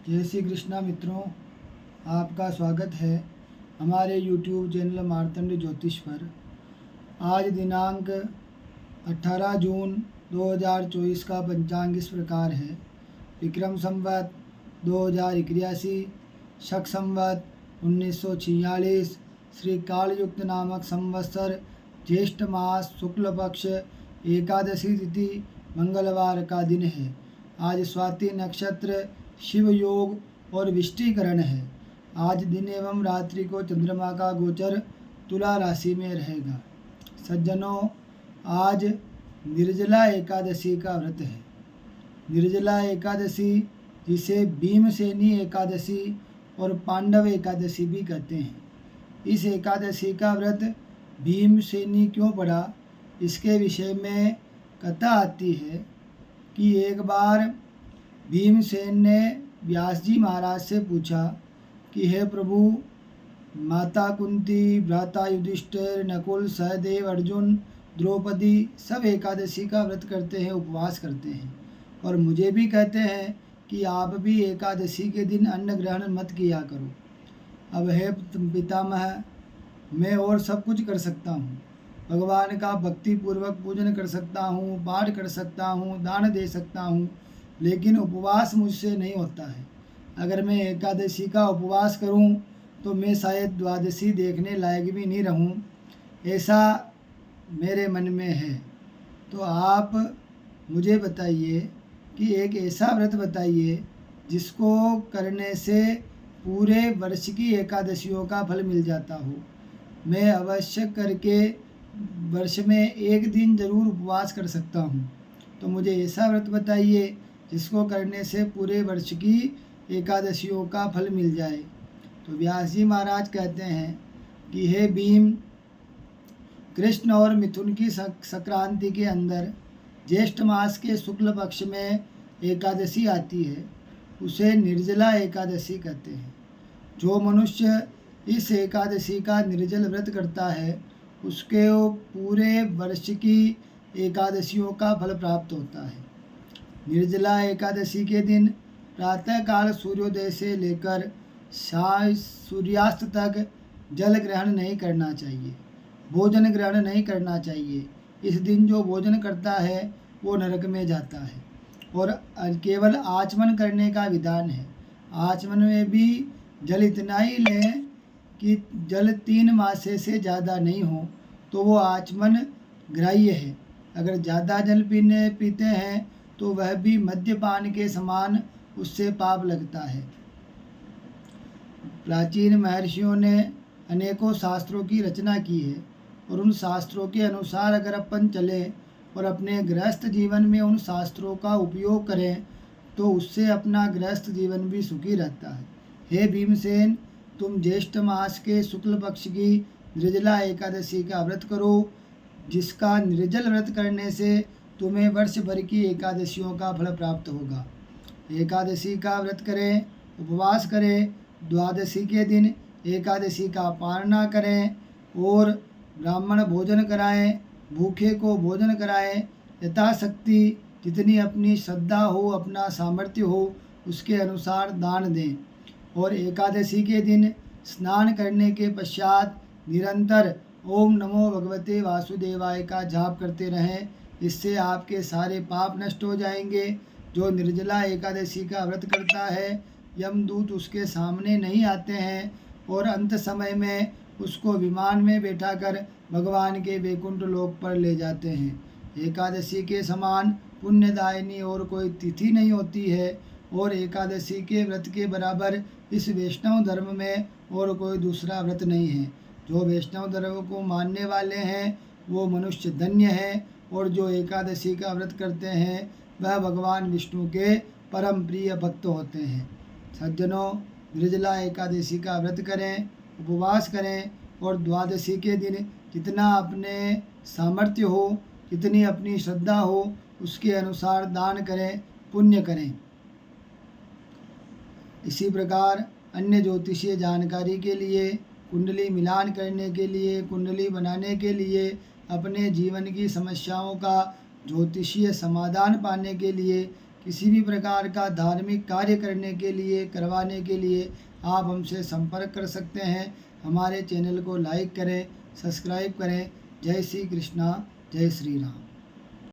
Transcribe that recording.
जय श्री कृष्णा मित्रों, आपका स्वागत है हमारे YouTube चैनल मार्तंड ज्योतिष पर। आज दिनांक 18 जून 2024 का पंचांग इस प्रकार है। विक्रम संवत 2081, शक संवत 1946, श्री कालयुक्त नामक संवत्सर ज्येष्ठ मास शुक्ल पक्ष एकादशी तिथि मंगलवार का दिन है। आज स्वाति नक्षत्र, शिव योग और विष्टिकरण है। आज दिन एवं रात्रि को चंद्रमा का गोचर तुला राशि में रहेगा। सज्जनों, आज निर्जला एकादशी का व्रत है। निर्जला एकादशी, जिसे भीमसेनी एकादशी और पांडव एकादशी भी कहते हैं। इस एकादशी का व्रत भीमसेनी क्यों पड़ा, इसके विषय में कथा आती है कि एक बार भीमसेन ने व्यास जी महाराज से पूछा कि हे प्रभु, माता कुंती, भ्राता युधिष्ठिर, नकुल, सहदेव, अर्जुन, द्रौपदी सब एकादशी का व्रत करते हैं, उपवास करते हैं, और मुझे भी कहते हैं कि आप भी एकादशी के दिन अन्न ग्रहण मत किया करो। अब हे पितामह, मैं और सब कुछ कर सकता हूँ। भगवान का भक्ति पूर्वक पूजन कर सकता हूँ, पाठ कर सकता हूँ, दान दे सकता हूँ, लेकिन उपवास मुझसे नहीं होता है। अगर मैं एकादशी का उपवास करूं तो मैं शायद द्वादशी देखने लायक भी नहीं रहूं, ऐसा मेरे मन में है। तो आप मुझे बताइए कि एक ऐसा व्रत बताइए जिसको करने से पूरे वर्ष की एकादशियों का फल मिल जाता हो। मैं अवश्य करके वर्ष में एक दिन ज़रूर उपवास कर सकता हूँ। तो मुझे ऐसा व्रत बताइए जिसको करने से पूरे वर्ष की एकादशियों का फल मिल जाए। तो व्यास जी महाराज कहते हैं कि हे भीम, कृष्ण और मिथुन की संक्रांति के अंदर ज्येष्ठ मास के शुक्ल पक्ष में एकादशी आती है, उसे निर्जला एकादशी कहते हैं। जो मनुष्य इस एकादशी का निर्जल व्रत करता है उसके पूरे वर्ष की एकादशियों का फल प्राप्त होता है। निर्जला एकादशी के दिन प्रातःकाल सूर्योदय से लेकर सूर्यास्त तक जल ग्रहण नहीं करना चाहिए, भोजन ग्रहण नहीं करना चाहिए। इस दिन जो भोजन करता है वो नरक में जाता है। और केवल आचमन करने का विधान है। आचमन में भी जल इतना ही लें कि जल 3 मासे से ज़्यादा नहीं हो, तो वो आचमन ग्राह्य है। अगर ज़्यादा जल पीते हैं तो वह भी मद्यपान के समान उससे पाप लगता है। प्राचीन महर्षियों ने अनेकों शास्त्रों की रचना की है, और उन शास्त्रों के अनुसार अगर अपन चलें और अपने गृहस्थ जीवन में उन शास्त्रों का उपयोग करें तो उससे अपना गृहस्थ जीवन भी सुखी रहता है। हे भीमसेन, तुम ज्येष्ठ मास के शुक्ल पक्ष की निर्जला एकादशी का व्रत करो, जिसका निर्जल व्रत करने से तुम्हें वर्ष भर की एकादशियों का फल प्राप्त होगा। एकादशी का व्रत करें, उपवास करें, द्वादशी के दिन एकादशी का पारणा करें और ब्राह्मण भोजन कराएं, भूखे को भोजन कराएं। यथाशक्ति जितनी अपनी श्रद्धा हो, अपना सामर्थ्य हो, उसके अनुसार दान दें। और एकादशी के दिन स्नान करने के पश्चात निरंतर ओम नमो भगवते वासुदेवाय का जाप करते रहें। इससे आपके सारे पाप नष्ट हो जाएंगे। जो निर्जला एकादशी का व्रत करता है, यमदूत उसके सामने नहीं आते हैं और अंत समय में उसको विमान में बैठाकर भगवान के वैकुंठ लोक पर ले जाते हैं। एकादशी के समान पुण्यदायिनी और कोई तिथि नहीं होती है, और एकादशी के व्रत के बराबर इस वैष्णव धर्म में और कोई दूसरा व्रत नहीं है। जो वैष्णव धर्म को मानने वाले हैं वो मनुष्य धन्य है, और जो एकादशी का व्रत करते हैं वह भगवान विष्णु के परम प्रिय भक्त होते हैं। सज्जनों, निर्जला एकादशी का व्रत करें, उपवास करें, और द्वादशी के दिन जितना अपने सामर्थ्य हो, जितनी अपनी श्रद्धा हो, उसके अनुसार दान करें, पुण्य करें। इसी प्रकार अन्य ज्योतिषीय जानकारी के लिए, कुंडली मिलान करने के लिए, कुंडली बनाने के लिए, अपने जीवन की समस्याओं का ज्योतिषीय समाधान पाने के लिए किसी भी प्रकार का धार्मिक कार्य करवाने के लिए आप हमसे संपर्क कर सकते हैं। हमारे चैनल को लाइक करें, सब्सक्राइब करें। जय श्री कृष्णा, जय श्री राम।